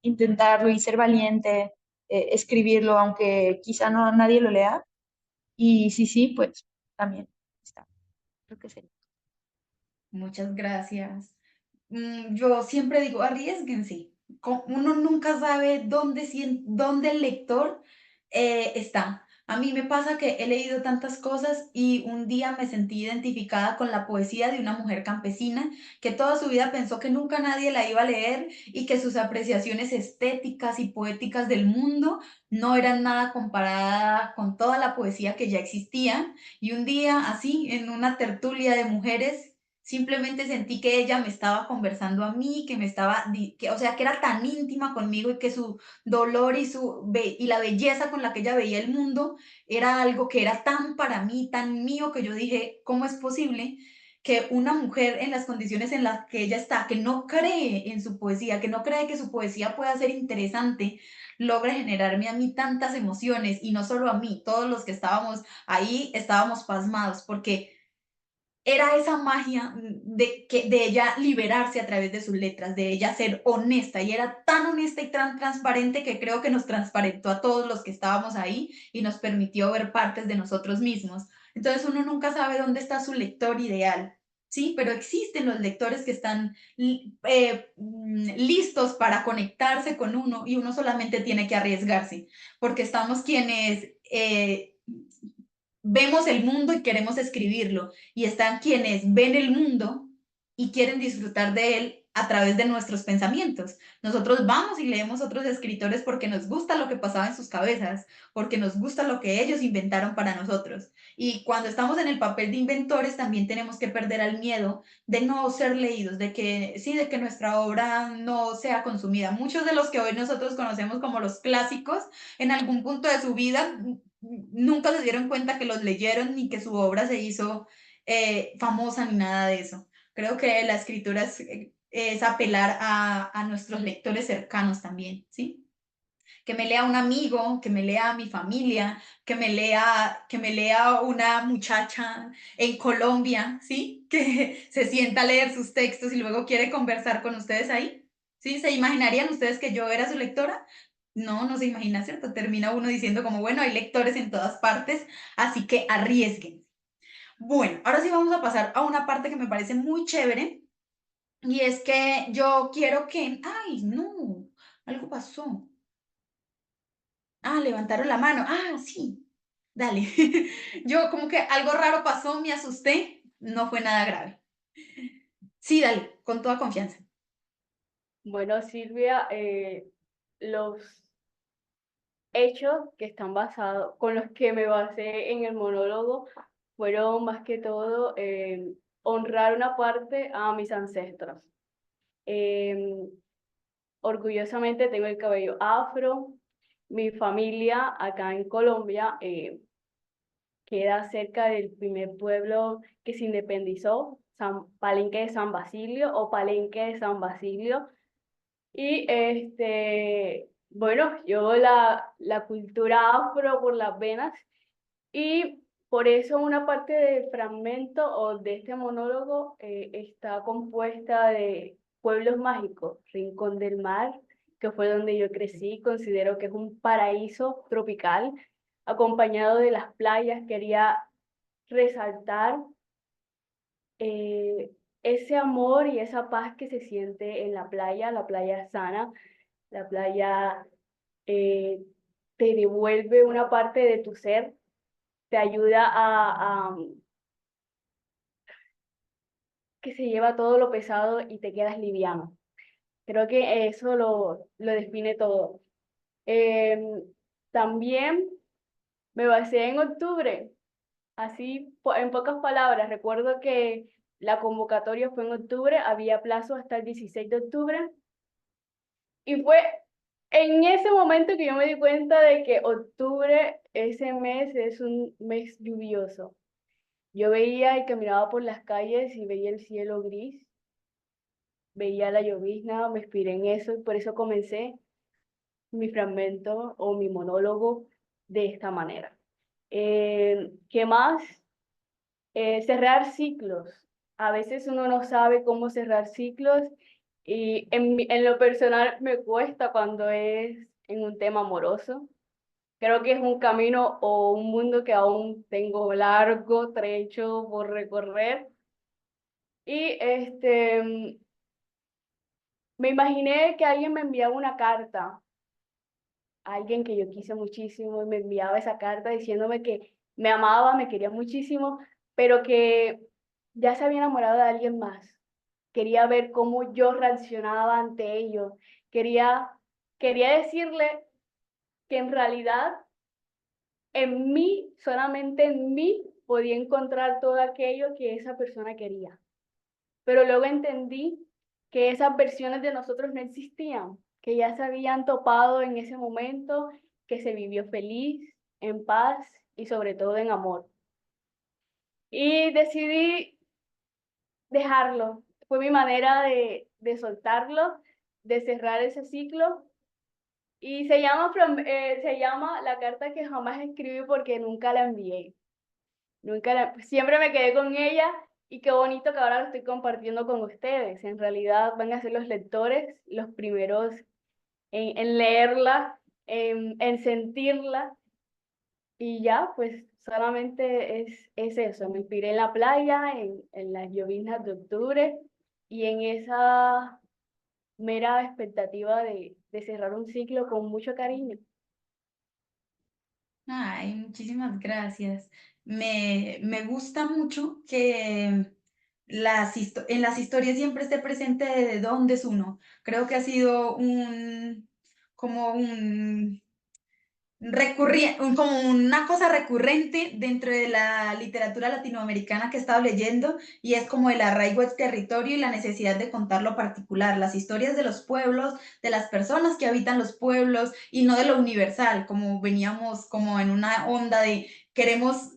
intentarlo y ser valiente, escribirlo, aunque quizá no nadie lo lea. Y sí, sí, pues también está. Creo que sería. Muchas gracias. Yo siempre digo, arriésguense. Uno nunca sabe dónde el lector Está. A mí me pasa que he leído tantas cosas y un día me sentí identificada con la poesía de una mujer campesina que toda su vida pensó que nunca nadie la iba a leer y que sus apreciaciones estéticas y poéticas del mundo no eran nada comparada con toda la poesía que ya existía. Y un día, así, en una tertulia de mujeres, simplemente sentí que ella me estaba conversando a mí, que me estaba, o sea, que era tan íntima conmigo y que su dolor y la belleza con la que ella veía el mundo era algo que era tan para mí, tan mío, que yo dije, ¿cómo es posible que una mujer en las condiciones en las que ella está, que no cree en su poesía, que no cree que su poesía pueda ser interesante, logre generarme a mí tantas emociones? Y no solo a mí, todos los que estábamos ahí estábamos pasmados porque era esa magia de ella liberarse a través de sus letras, de ella ser honesta, y era tan honesta y tan transparente que creo que nos transparentó a todos los que estábamos ahí y nos permitió ver partes de nosotros mismos. Entonces uno nunca sabe dónde está su lector ideal, ¿sí? Pero existen los lectores que están listos para conectarse con uno y uno solamente tiene que arriesgarse, porque estamos quienes vemos el mundo y queremos escribirlo, y están quienes ven el mundo y quieren disfrutar de él a través de nuestros pensamientos. Nosotros vamos y leemos otros escritores porque nos gusta lo que pasaba en sus cabezas, porque nos gusta lo que ellos inventaron para nosotros. Y cuando estamos en el papel de inventores, también tenemos que perder el miedo de no ser leídos, de que sí, de que nuestra obra no sea consumida. Muchos de los que hoy nosotros conocemos como los clásicos, en algún punto de su vida nunca se dieron cuenta que los leyeron ni que su obra se hizo famosa ni nada de eso. Creo que la escritura es apelar a nuestros lectores cercanos también, ¿sí? Que me lea un amigo, que me lea mi familia, que me lea una muchacha en Colombia, ¿sí? Que se sienta a leer sus textos y luego quiere conversar con ustedes ahí, ¿sí? ¿Se imaginarían ustedes que yo era su lectora? No, no se imagina, ¿cierto? Termina uno diciendo como, bueno, hay lectores en todas partes, así que arriesguen. Bueno, ahora sí vamos a pasar a una parte que me parece muy chévere, y es que yo quiero que, ay, no, algo pasó. Ah, levantaron la mano. Ah, sí, dale. Yo como que algo raro pasó, me asusté, no fue nada grave. Sí, dale, con toda confianza. Bueno, Silvia, los hechos que están basados, con los que me basé en el monólogo, fueron más que todo honrar una parte a mis ancestros. Em, Orgullosamente tengo el cabello afro. Mi familia acá en Colombia queda cerca del primer pueblo que se independizó, Palenque de San Basilio o Palenque de San Basilio. Y bueno, yo la cultura afro por las venas, y por eso una parte del fragmento o de este monólogo está compuesta de pueblos mágicos. Rincón del Mar, que fue donde yo crecí, considero que es un paraíso tropical, acompañado de las playas. Quería resaltar eh, ese amor y esa paz que se siente en la playa sana, la playa eh, te devuelve una parte de tu ser, te ayuda que se lleva todo lo pesado y te quedas liviano. Creo que eso lo define todo. Em, También me basé en octubre, así en pocas palabras. Recuerdo que la convocatoria fue en octubre, había plazo hasta el 16 de octubre, y fue en ese momento que yo me di cuenta de que octubre, ese mes, es un mes lluvioso. Yo veía y caminaba por las calles y veía el cielo gris, veía la llovizna, me inspiré en eso y por eso comencé mi fragmento o mi monólogo de esta manera. ¿Qué más? Cerrar ciclos. A veces uno no sabe cómo cerrar ciclos, y en lo personal me cuesta cuando es en un tema amoroso. Creo que es un camino o un mundo que aún tengo largo trecho por recorrer. Y me imaginé que alguien me enviaba una carta alguien que yo quise muchísimo y me enviaba esa carta diciéndome que me amaba, me quería muchísimo, pero que ya se había enamorado de alguien más. Quería ver cómo yo reaccionaba ante ello. Quería, quería decirle que en realidad en mí, solamente en mí, podía encontrar todo aquello que esa persona quería. Pero luego entendí que esas versiones de nosotros no existían, que ya se habían topado en ese momento, que se vivió feliz, en paz y sobre todo en amor. Y decidí dejarlo. Fue mi manera de soltarlo, de cerrar ese ciclo. Y se llama La carta que jamás escribí porque nunca la envié. Siempre me quedé con ella y qué bonito que ahora lo estoy compartiendo con ustedes. En realidad van a ser los lectores los primeros en leerla, en sentirla y ya, pues solamente es eso. Me inspiré en la playa, en las lloviznas de octubre y en esa mera expectativa de cerrar un ciclo con mucho cariño. Ay, muchísimas gracias. Me gusta mucho que en las historias siempre esté presente de dónde es uno. Creo que ha sido como como una cosa recurrente dentro de la literatura latinoamericana que he estado leyendo y es como el arraigo al territorio y la necesidad de contar lo particular, las historias de los pueblos, de las personas que habitan los pueblos y no de lo universal, como veníamos como en una onda de queremos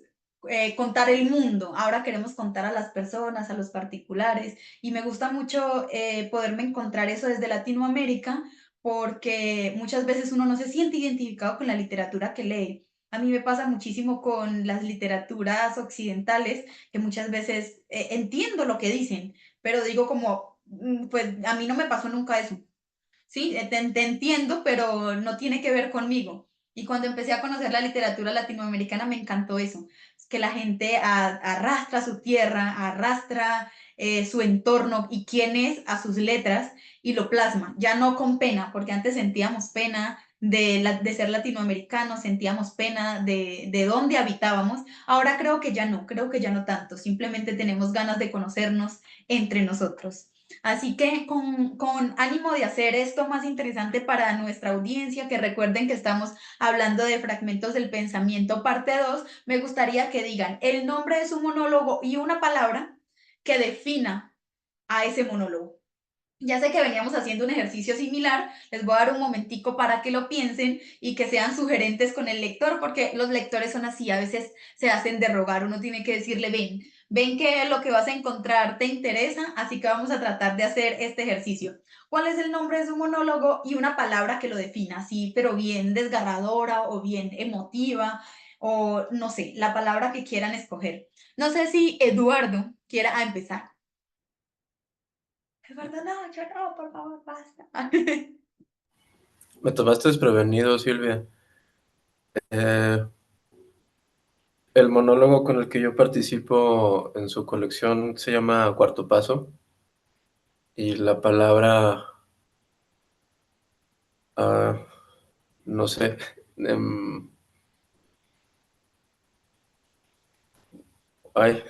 contar el mundo, ahora queremos contar a las personas, a los particulares y me gusta mucho poderme encontrar eso desde Latinoamérica porque muchas veces uno no se siente identificado con la literatura que lee. A mí me pasa muchísimo con las literaturas occidentales, que muchas veces entiendo lo que dicen, pero digo como, pues a mí no me pasó nunca eso. Sí, te entiendo, pero no tiene que ver conmigo. Y cuando empecé a conocer la literatura latinoamericana me encantó eso, que la gente arrastra su tierra, arrastra su entorno y quién es a sus letras y lo plasma, ya no con pena, porque antes sentíamos pena de ser latinoamericanos, sentíamos pena de dónde habitábamos, ahora creo que ya no tanto, simplemente tenemos ganas de conocernos entre nosotros. Así que con ánimo de hacer esto más interesante para nuestra audiencia, que recuerden que estamos hablando de fragmentos del pensamiento parte 2, me gustaría que digan el nombre de su monólogo y una palabra que defina a ese monólogo. Ya sé que veníamos haciendo un ejercicio similar, les voy a dar un momentico para que lo piensen y que sean sugerentes con el lector, porque los lectores son así, a veces se hacen de rogar, uno tiene que decirle, ven que lo que vas a encontrar te interesa, así que vamos a tratar de hacer este ejercicio. ¿Cuál es el nombre de su monólogo y una palabra que lo defina, así, pero bien desgarradora o bien emotiva, o no sé, la palabra que quieran escoger? No sé si Eduardo quiera empezar. Eduardo, no, yo no, por favor, basta. Me tomaste desprevenido, Silvia. Eh, el monólogo con el que yo participo en su colección se llama Cuarto Paso y la palabra, ah, no sé, ay,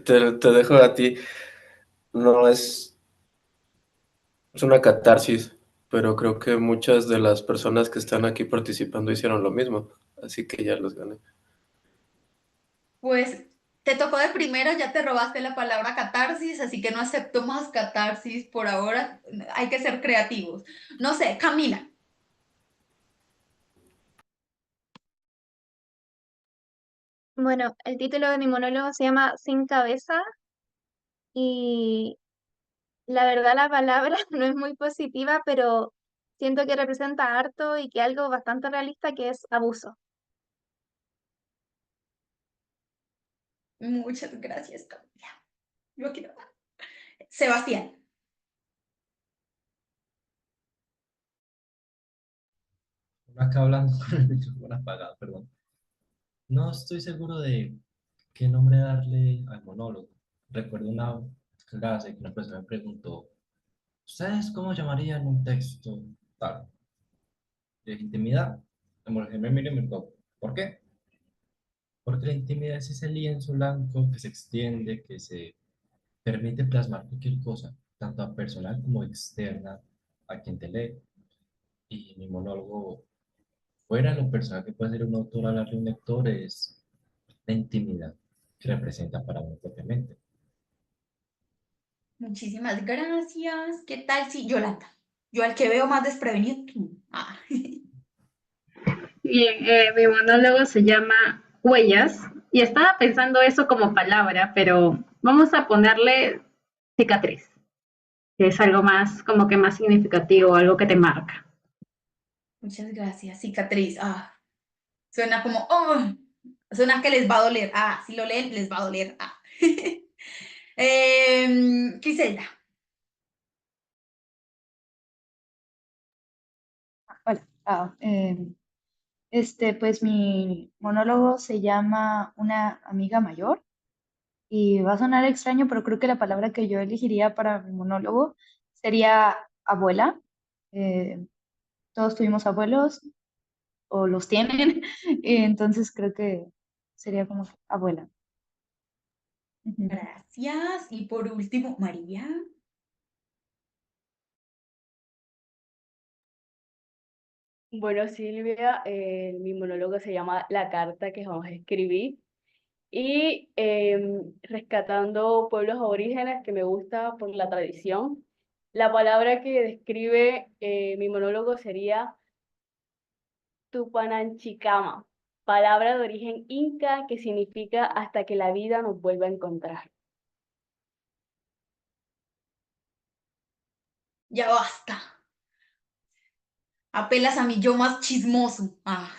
te dejo a ti. No es una catarsis, pero creo que muchas de las personas que están aquí participando hicieron lo mismo, así que ya los gané. Pues te tocó de primero, ya te robaste la palabra catarsis, así que no acepto más catarsis por ahora. Hay que ser creativos. No sé, Camila. Bueno, el título de mi monólogo se llama Sin cabeza y la verdad la palabra no es muy positiva, pero siento que representa harto y que algo bastante realista que es abuso. Muchas gracias, Camila. Yo quiero. Sebastián. Acá hablando con el micrófono apagado, perdón. No estoy seguro de qué nombre darle al monólogo. Recuerdo una clase que una persona me preguntó, ¿ustedes cómo llamarían un texto tal? intimidad. La mujer me miró y me preguntó, ¿por qué? Porque la intimidad es ese lienzo blanco que se extiende, que se permite plasmar cualquier cosa, tanto a personal como externa, a quien te lee. Y mi monólogo, fuera lo personal que puede ser un autor hablarle a un lector, es la intimidad que representa para uno propiamente. Muchísimas gracias. ¿Qué tal si Yolanda? Yo al que veo más desprevenido, tú. Ah. Bien, mi monólogo se llama Huellas y estaba pensando eso como palabra, pero vamos a ponerle cicatriz, que es algo más, como que más significativo, algo que te marca. Muchas gracias. Cicatriz. Ah. Suena como, oh, suena que les va a doler. Ah, si lo leen, les va a doler. Ah. Griselda. Hola. Pues mi monólogo se llama Una amiga mayor y va a sonar extraño, pero creo que la palabra que yo elegiría para mi monólogo sería abuela. Eh, Todos tuvimos abuelos o los tienen, entonces creo que sería como abuela. Ujú. Gracias. Y por último, María. Bueno, Silvia, mi monólogo se llama La carta que jamás escribí. Y rescatando pueblos aborígenes que me gusta por la tradición, la palabra que describe mi monólogo sería Tupananchikama, palabra de origen inca que significa hasta que la vida nos vuelva a encontrar. Ya basta. Apelas a mi yo más chismoso. Ah.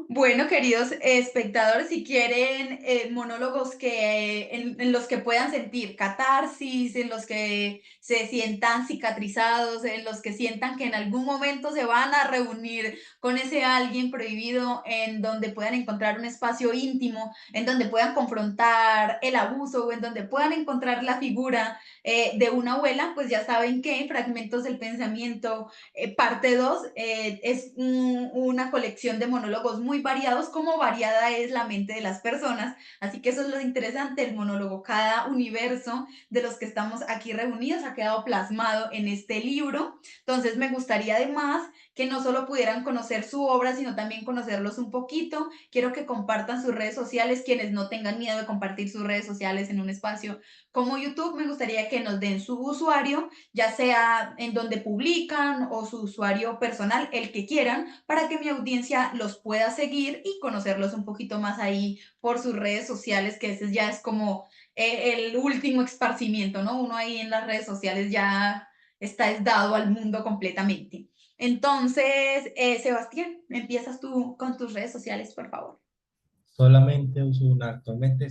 Bueno, queridos espectadores, si quieren monólogos en los que puedan sentir catarsis, en los que se sientan cicatrizados, en los que sientan que en algún momento se van a reunir con ese alguien prohibido, en donde puedan encontrar un espacio íntimo, en donde puedan confrontar el abuso o en donde puedan encontrar la figura de una abuela, pues ya saben que Fragmentos del Pensamiento parte 2 es una colección de monólogos muy variados, como variada es la mente de las personas. Así que eso es lo interesante del monólogo. Cada universo de los que estamos aquí reunidos ha quedado plasmado en este libro. Entonces me gustaría además que no solo pudieran conocer su obra, sino también conocerlos un poquito. Quiero que compartan sus redes sociales, quienes no tengan miedo de compartir sus redes sociales en un espacio como YouTube. Me gustaría que nos den su usuario, ya sea en donde publican o su usuario personal, el que quieran, para que mi audiencia los pueda seguir y conocerlos un poquito más ahí por sus redes sociales, que ese ya es como el último esparcimiento, ¿no? Uno ahí en las redes sociales ya está dado al mundo completamente. Entonces, Sebastián, empiezas tú con tus redes sociales, por favor. Solamente uso una actualmente.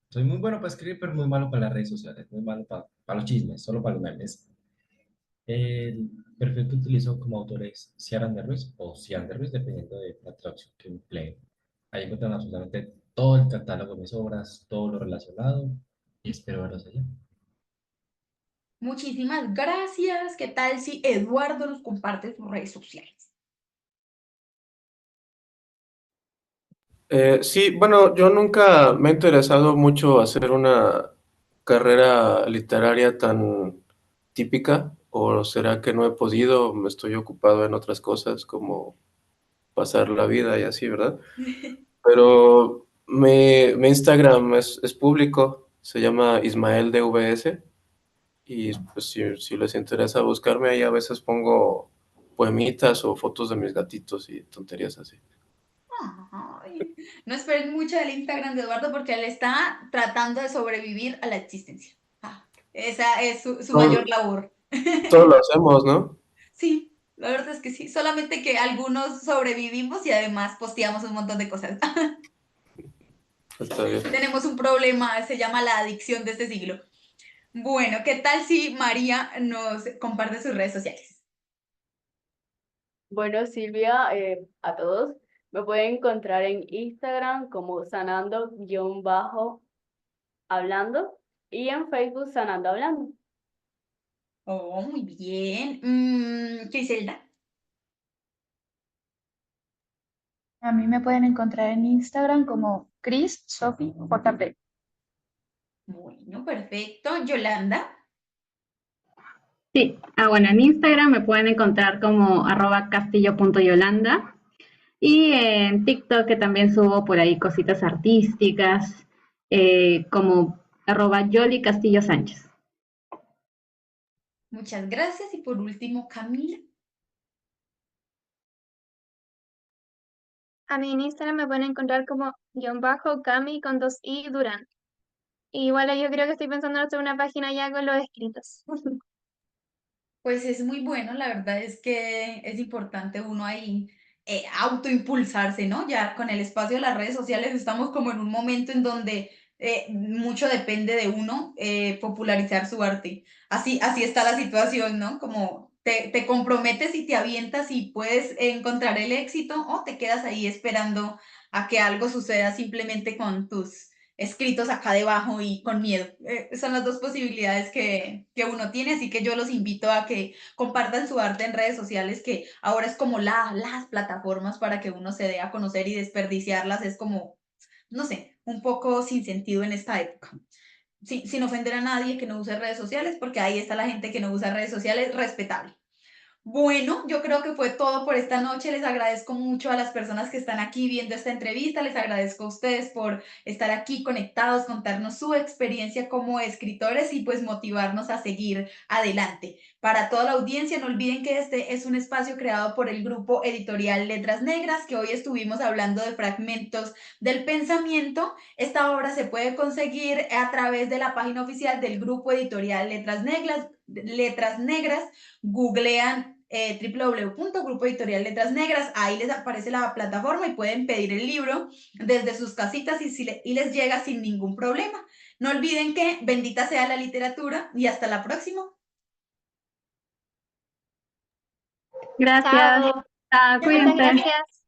Soy muy bueno para escribir, pero muy malo para las redes sociales, muy malo para los chismes, solo para los memes. El perfil que utilizo como autor es Ciaran de Ruiz o Cian de Ruiz, dependiendo de la traducción que emplee. Ahí encuentran absolutamente todo el catálogo de mis obras, todo lo relacionado, y espero verlos allá. Muchísimas gracias. ¿Qué tal si Eduardo nos comparte sus redes sociales? Sí, bueno, yo nunca me he interesado mucho hacer una carrera literaria tan típica, o será que no he podido, me estoy ocupado en otras cosas como pasar la vida y así, ¿verdad? Pero mi Instagram es público, se llama Ismael DVS, y pues si les interesa buscarme ahí, a veces pongo poemitas o fotos de mis gatitos y tonterías así. Ay, no esperen mucho del Instagram de Eduardo porque él está tratando de sobrevivir a la existencia. Esa es su mayor labor. Todo lo hacemos, ¿no? Sí, la verdad es que sí. Solamente que algunos sobrevivimos y además posteamos un montón de cosas. Está bien. Tenemos un problema, se llama la adicción de este siglo. Bueno, ¿qué tal si María nos comparte sus redes sociales? Bueno, Silvia, a todos, me pueden encontrar en Instagram como sanando-hablando y en Facebook Sanando Hablando. Oh, muy bien. Griselda. A mí me pueden encontrar en Instagram como Chris Sophie JP. Bueno, perfecto. Yolanda. Sí, bueno, en Instagram me pueden encontrar como @castillo.yolanda y en TikTok que también subo por ahí cositas artísticas como @Yoli Castillo Sánchez. Muchas gracias. Y por último, Camila. A mí en Instagram me pueden encontrar como _Cami con 2i Durán. Igual yo creo que estoy pensando en hacer una página ya con los escritos. Pues es muy bueno, la verdad es que es importante uno ahí autoimpulsarse, ¿no? Ya con el espacio de las redes sociales estamos como en un momento en donde mucho depende de uno popularizar su arte. Así está la situación, ¿no? Como te comprometes y te avientas y puedes encontrar el éxito o te quedas ahí esperando a que algo suceda simplemente con tus escritos acá debajo y con miedo. Son las dos posibilidades que uno tiene, así que yo los invito a que compartan su arte en redes sociales, que ahora es como las plataformas para que uno se dé a conocer y desperdiciarlas es como, no sé, un poco sin sentido en esta época. Sin ofender a nadie que no use redes sociales, porque ahí está la gente que no usa redes sociales, respetable. Bueno, yo creo que fue todo por esta noche. Les agradezco mucho a las personas que están aquí viendo esta entrevista. Les agradezco a ustedes por estar aquí conectados, contarnos su experiencia como escritores y pues motivarnos a seguir adelante. Para toda la audiencia, no olviden que este es un espacio creado por el grupo editorial Letras Negras, que hoy estuvimos hablando de fragmentos del pensamiento. Esta obra se puede conseguir a través de la página oficial del grupo editorial Letras Negras. Googlean www.grupo editorial Letras Negras, ahí les aparece la plataforma y pueden pedir el libro desde sus casitas y les llega sin ningún problema. No olviden que bendita sea la literatura y hasta la próxima. Gracias. Chao. Chao, Muchas cuídense. gracias.